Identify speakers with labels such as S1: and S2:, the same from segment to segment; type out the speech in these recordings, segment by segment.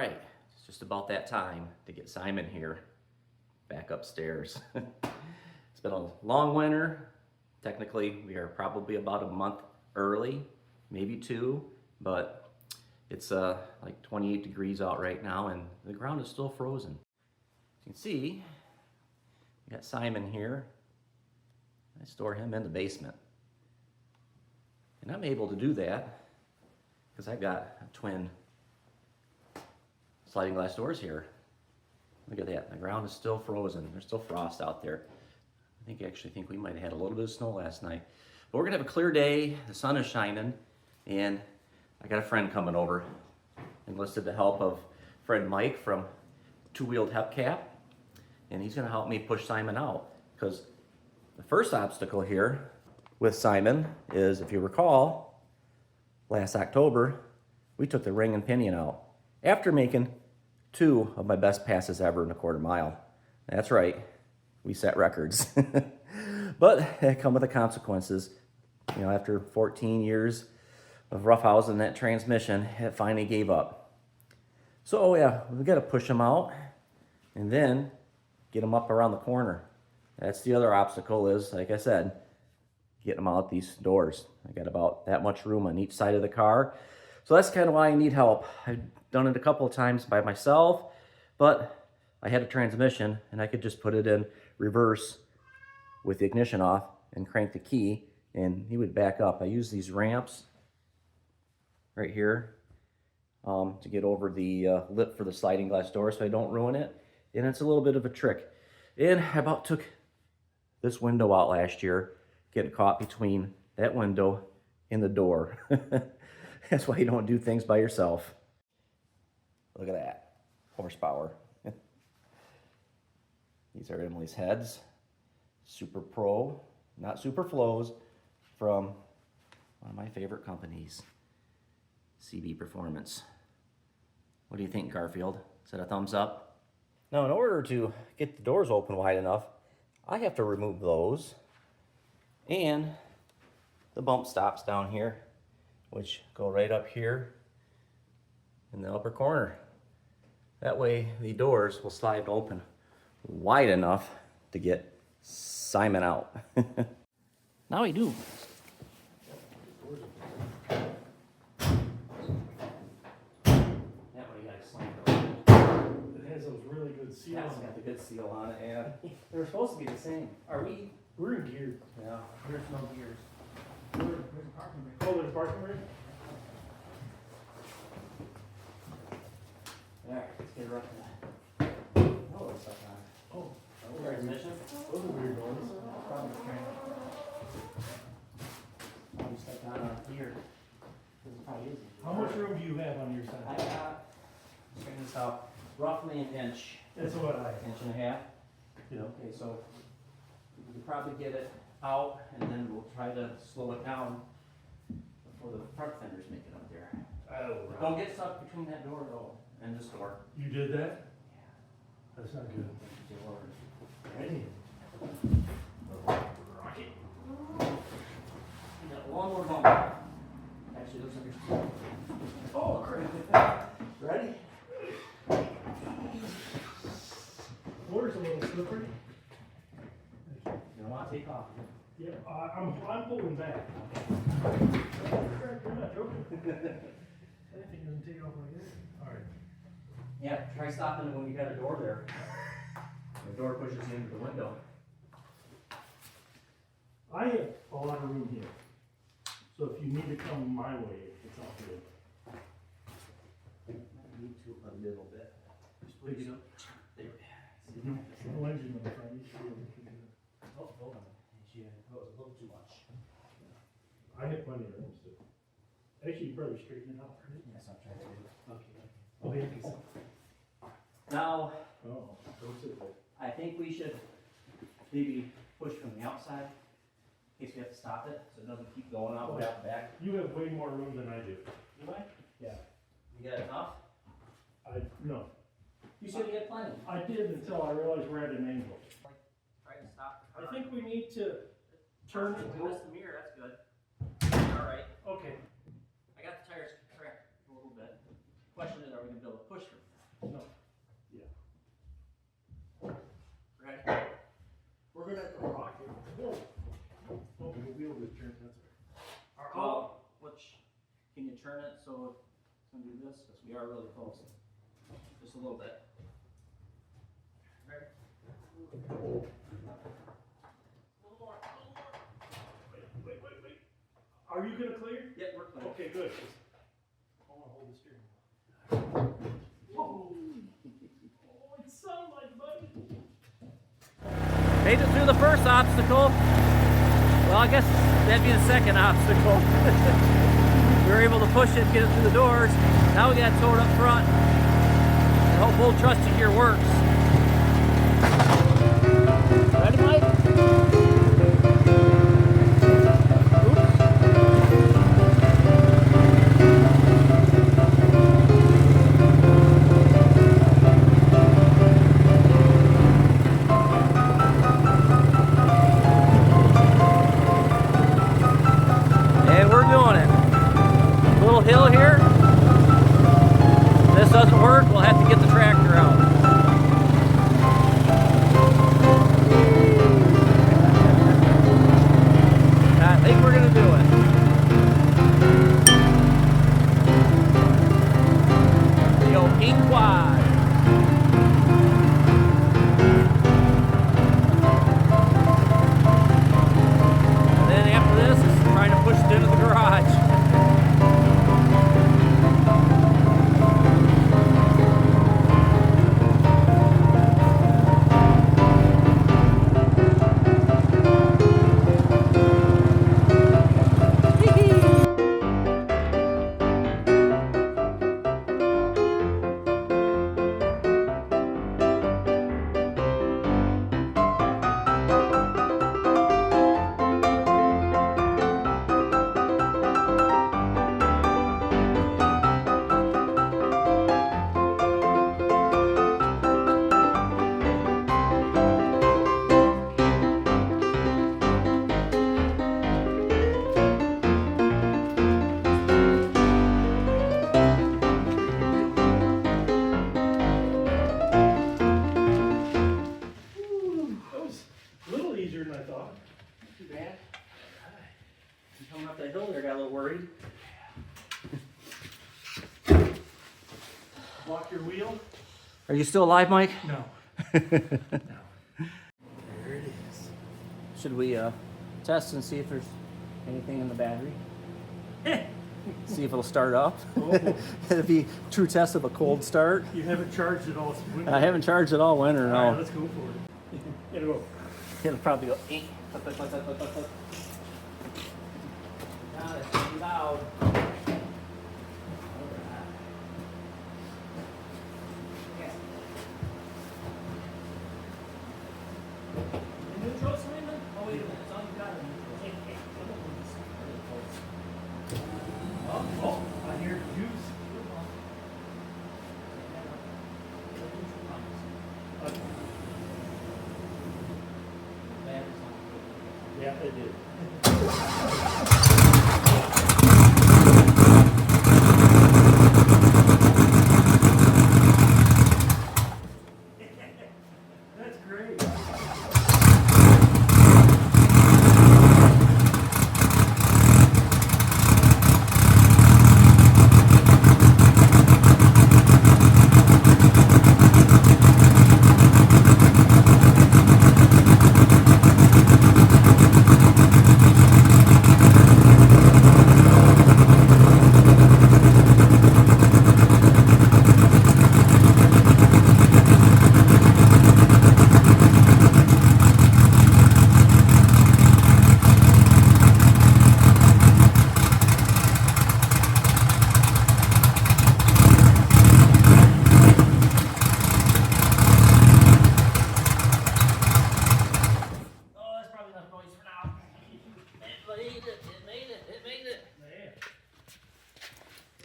S1: right, it's just about that time to get Simon here back upstairs. It's been a long winter. Technically, we are probably about a month early, maybe 2, but it's like 28 degrees out right now and the ground is still frozen. As you can see, we got Simon here. I store him in the basement. And I'm able to do that because I've got twin sliding glass doors here. Look at that, the ground is still frozen. There's still frost out there. I actually think we might have had a little bit of snow last night. But we're gonna have a clear day, the sun is shining, and I got a friend coming over. Enlisted the help of friend Mike from Wheeled Hepkat, and he's gonna help me push Simon out. Because the first obstacle here with Simon is, if you recall, last October, we took the ring and pinion out after making 2 of my best passes ever in a quarter mile. That's right, we set records. But they come with the consequences. You know, after 14 years of roughhousing that transmission, it finally gave up. So yeah, we gotta push him out and then get him up around the corner. That's the other obstacle is, like I said, getting them out these doors. I got about that much room on each side of the car. So that's kind of why I need help. I've done it a couple of times by myself, but I had a transmission and I could just put it in reverse with the ignition off and crank the key and he would back up. I use these ramps right here to get over the lip for the sliding glass door so I don't ruin it. And it's a little bit of a trick. And I about took this window out last year, getting caught between that window and the door. That's why you don't do things by yourself. Look at that, horsepower. These are Emily's heads, Super Pro, not Super Flows, from one of my favorite companies, CB Performance. What do you think, Garfield? Is that a thumbs up? Now, in order to get the doors open wide enough, I have to remove those and the bump stops down here, which go right up here in the upper corner. That way the doors will slide open wide enough to get Simon out. Now we do.
S2: Really good seal.
S1: That's got the good seal on it, yeah. They're supposed to be the same. Are we?
S2: We're in gear.
S1: Yeah, there's no gears.
S2: There's a parking brake. Oh, there's a parking brake?
S1: Alright, let's get her up there. Oh, it's up on.
S2: Oh,
S1: Transmission?
S2: those are weird doors.
S1: Probably strange. Probably stuck on here. This is probably easy.
S2: How much room do you have on your
S1: I
S2: side?
S1: got, straighten this out, roughly an inch.
S2: That's what I.
S1: Inch and a half.
S2: Yeah.
S1: Okay, so we can probably get it out and then we'll try to slow it down before the front fenders make it up there.
S2: Oh,
S1: Don't get stuck between that door though and this door.
S2: You did that?
S1: Yeah.
S2: That's not good.
S1: Ready?
S2: Rocket.
S1: You got one more bump. Actually, looks like there's 2. Oh, crap. Ready?
S2: Floor's a little slippery.
S1: You don't want to take off.
S2: Yeah, I'm pulling back. You're not joking. That thing doesn't take off like this. All right.
S1: Yeah, try stopping it when you got a door there. The door pushes you into the window.
S2: I have a lot of room here. So if you need to come my way, it's all good.
S1: I need to a little bit.
S2: Just please.
S1: There.
S2: No engine on the front. You should be able to do that.
S1: Oh, hold on. That was a little too much.
S2: I have plenty of room still. Actually, you probably straighten it out, right?
S1: Yes, I'll try to. Okay.
S2: Oh, yeah.
S1: Now,
S2: Oh, don't sit there.
S1: I think we should maybe push from the outside in case we have to stop it so it doesn't keep going out way out the back.
S2: You have way more room than I do.
S1: Do I?
S2: Yeah.
S1: You got enough?
S2: No.
S1: You said you had plenty.
S2: I did until I realized we're at an angle.
S1: Try to stop.
S2: I think we need to turn it.
S1: We missed the mirror, that's good. Alright.
S2: Okay.
S1: I got the tires cracked a little bit. Question is, are we gonna be able to push from turn it so it's gonna do this, because we are really close. Just a little bit. Right. A little more.
S2: Wait. Are you gonna clear?
S1: Yeah, we're clear.
S2: Okay, good. I wanna hold the steering wheel. Whoa. Oh, it sounded like buddy.
S1: Made it through the first obstacle. Well, I guess that'd be the second obstacle. We were able to push it, get it through the doors. Now we got to tow it up front. I hope old trusty gear works. Ready, Mike? Hill here. If this doesn't work, we'll have to get the tractor out. I think we're gonna do it. Yo, pink quad. And then after this is trying to push it into the garage. Coming up that hill there, got a little worried.
S2: Lock your wheel?
S1: Are you still alive, Mike?
S2: No. No. There it is.
S1: Should we test and see if there's anything in the battery? See if it'll start up.
S2: Oh.
S1: It'll be true test of a cold start.
S2: You haven't charged it all winter.
S1: I haven't charged it all winter, no.
S2: All right, let's go for it. It'll go.
S1: It'll probably go. God, it's gonna be loud. Neutral, Simon? Oh, wait a minute. It's all you got in neutral.
S2: Oh, I hear juice. Yeah, it did. That's great.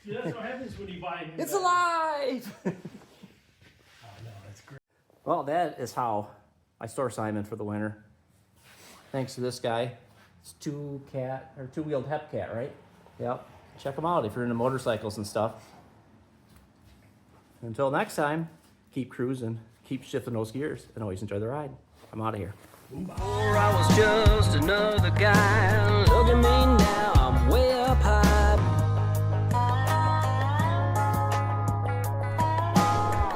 S2: See, that's what happens when you buy a new
S1: It's
S2: battery.
S1: alive!
S2: Oh, no, that's great.
S1: Well, that is how I store Simon for the winter. Thanks to this guy. It's two-wheeled Hepkat, right? Yep. Check them out if you're into motorcycles and stuff. Until next time, keep cruising, keep shifting those gears, and always enjoy the ride. I'm out of here.
S3: Before I was just another